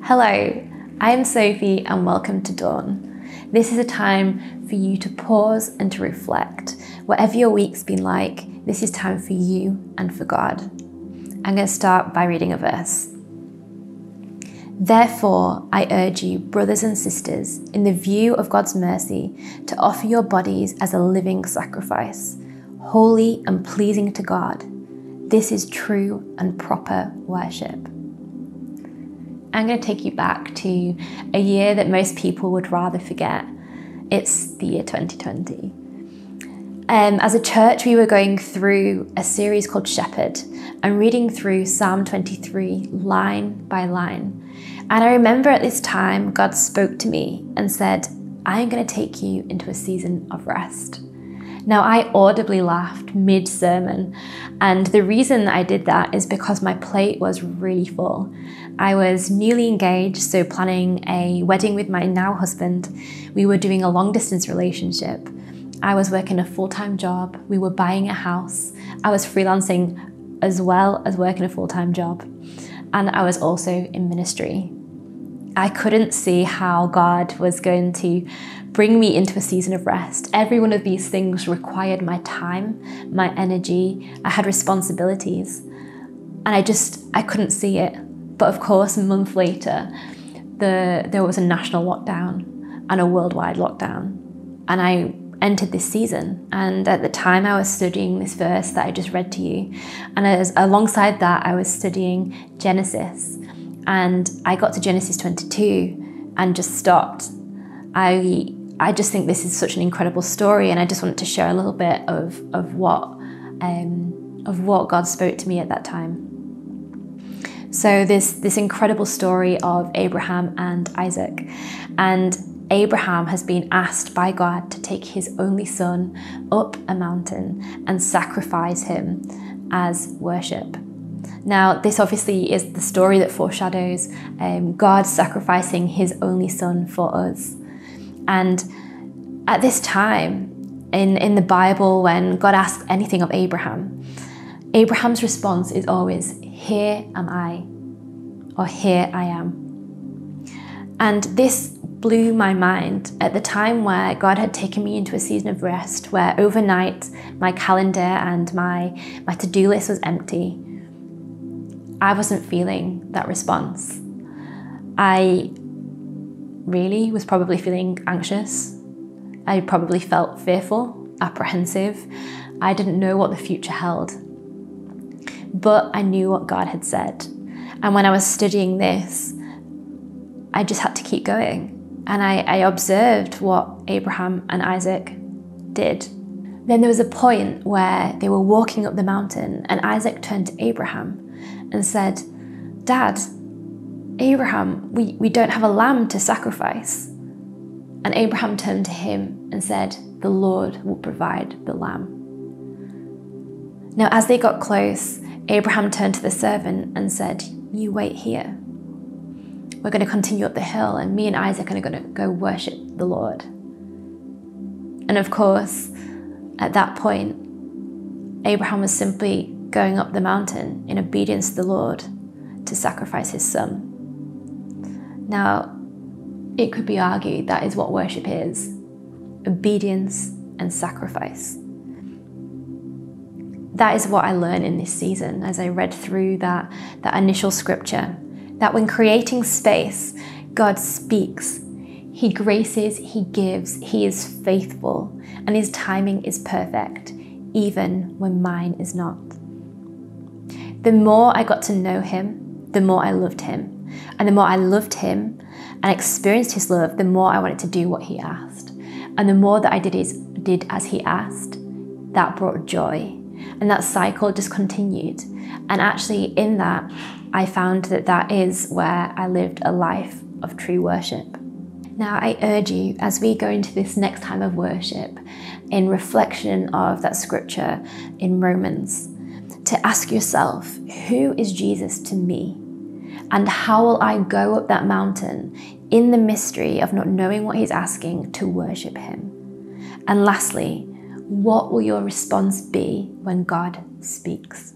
Hello, I am Sophie and welcome to Dawn. This is a time for you to pause and to reflect. Whatever your week's been like, this is time for you and for God. I'm going to start by reading a verse. Therefore, I urge you, brothers and sisters, in the view of God's mercy, to offer your bodies as a living sacrifice, holy and pleasing to God. This is true and proper worship. I'm going to take you back to a year that most people would rather forget. It's the year 2020. As a church, we were going through a series called Shepherd and reading through Psalm 23 line by line. And I remember at this time, God spoke to me and said, I'm going to take you into a season of rest. Now, I audibly laughed mid-sermon, and the reason that I did that is because my plate was really full. I was newly engaged, so planning a wedding with my now husband. We were doing a long-distance relationship. I was working a full-time job. We were buying a house. I was freelancing as well as working a full-time job, and I was also in ministry. I couldn't see how God was going to bring me into a season of rest. Every one of these things required my time, my energy. I had responsibilities, and I couldn't see it. But of course, a month later, there was a national lockdown and a worldwide lockdown, and I entered this season. And at the time, I was studying this verse that I just read to you, and alongside that, I was studying Genesis. And I got to Genesis 22 and just stopped. I just think this is such an incredible story, and I just wanted to share a little bit of what God spoke to me at that time. So this incredible story of Abraham and Isaac, and Abraham has been asked by God to take his only son up a mountain and sacrifice him as worship. Now, this obviously is the story that foreshadows God sacrificing his only son for us. And at this time, in the Bible, when God asks anything of Abraham, Abraham's response is always, "Here am I," or "Here I am." And this blew my mind at the time where God had taken me into a season of rest, where overnight my calendar and my to-do list was empty. I wasn't feeling that response. I really was probably feeling anxious. I probably felt fearful, apprehensive. I didn't know what the future held. But I knew what God had said. And when I was studying this, I just had to keep going. And I observed what Abraham and Isaac did. Then there was a point where they were walking up the mountain, and Isaac turned to Abraham and said, "Dad, Abraham, we don't have a lamb to sacrifice." And Abraham turned to him and said, "The Lord will provide the lamb." Now, as they got close, Abraham turned to the servant and said, "You wait here. We're going to continue up the hill, and me and Isaac are going to go worship the Lord." And of course, at that point, Abraham was simply going up the mountain in obedience to the Lord to sacrifice his son. Now, it could be argued that is what worship is: obedience and sacrifice. That is what I learned in this season as I read through that initial scripture, that when creating space, God speaks. He graces, he gives, he is faithful, and his timing is perfect, even when mine is not. The more I got to know him, the more I loved him. And the more I loved him and experienced his love, the more I wanted to do what he asked. And the more that I did as he asked, that brought joy. And that cycle just continued. And actually in that, I found that is where I lived a life of true worship. Now, I urge you, as we go into this next time of worship, in reflection of that scripture in Romans, to ask yourself, who is Jesus to me? And how will I go up that mountain in the mystery of not knowing what he's asking to worship him? And lastly, what will your response be when God speaks?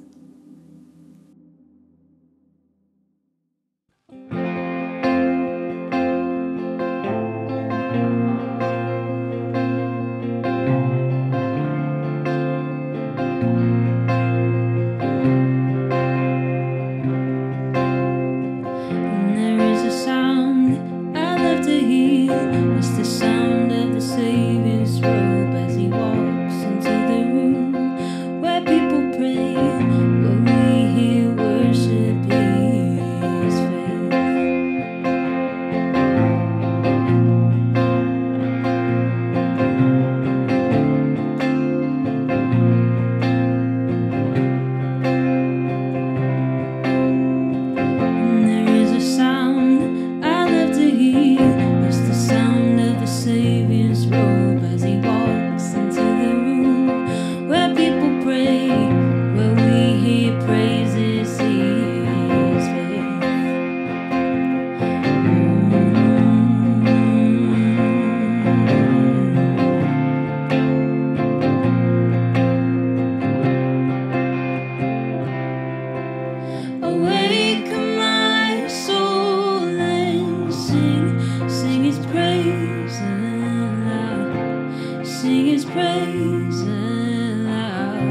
sing His praise aloud.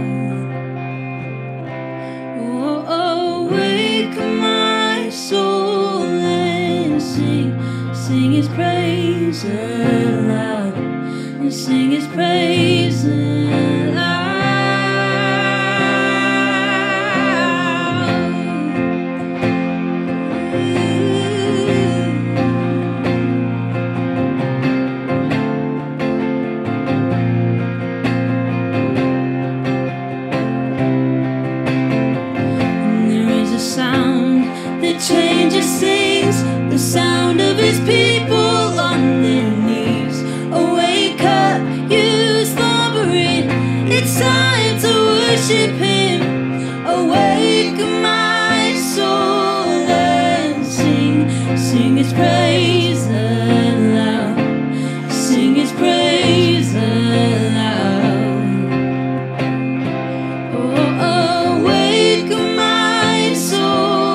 Oh, awake my soul and sing His praise aloud, and sing His praise aloud. That changes things, the sound of His people on their knees. Awake up, you slumbering, it's time to worship Him. Awake my soul and sing His praise aloud, sing His praise aloud. Oh, awake my soul,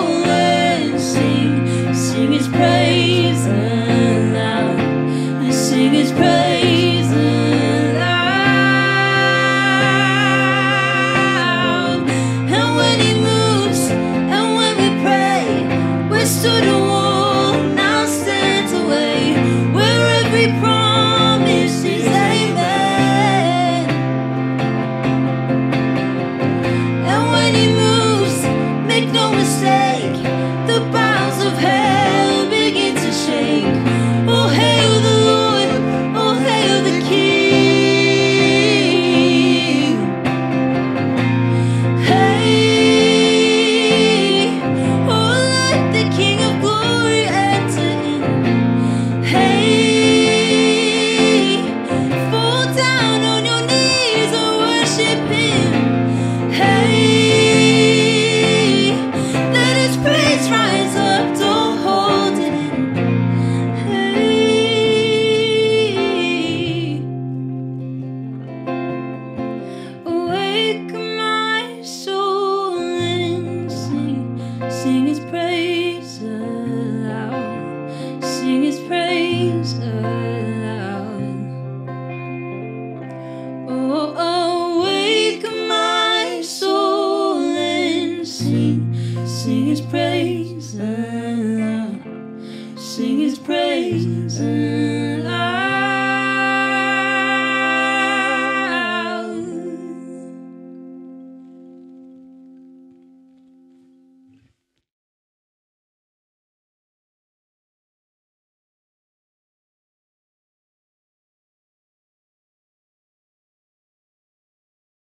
sing His praise aloud, and sing His praise aloud. And when He moves, and when we pray, we're stood a wall, now stands away, where every promise is amen. And when He moves, make no mistake, the boughs of hell begin to shake. Oh, hail the Lord, oh, hail the King. Hey, oh, let the King of glory enter in. Hey, fall down on your knees and worship Him. Hey, let His praise rise up, don't hold it in. Hey, awake my soul and sing His praise aloud, sing His praise aloud. Oh, awake my soul and sing His praise aloud, sing His praise aloud.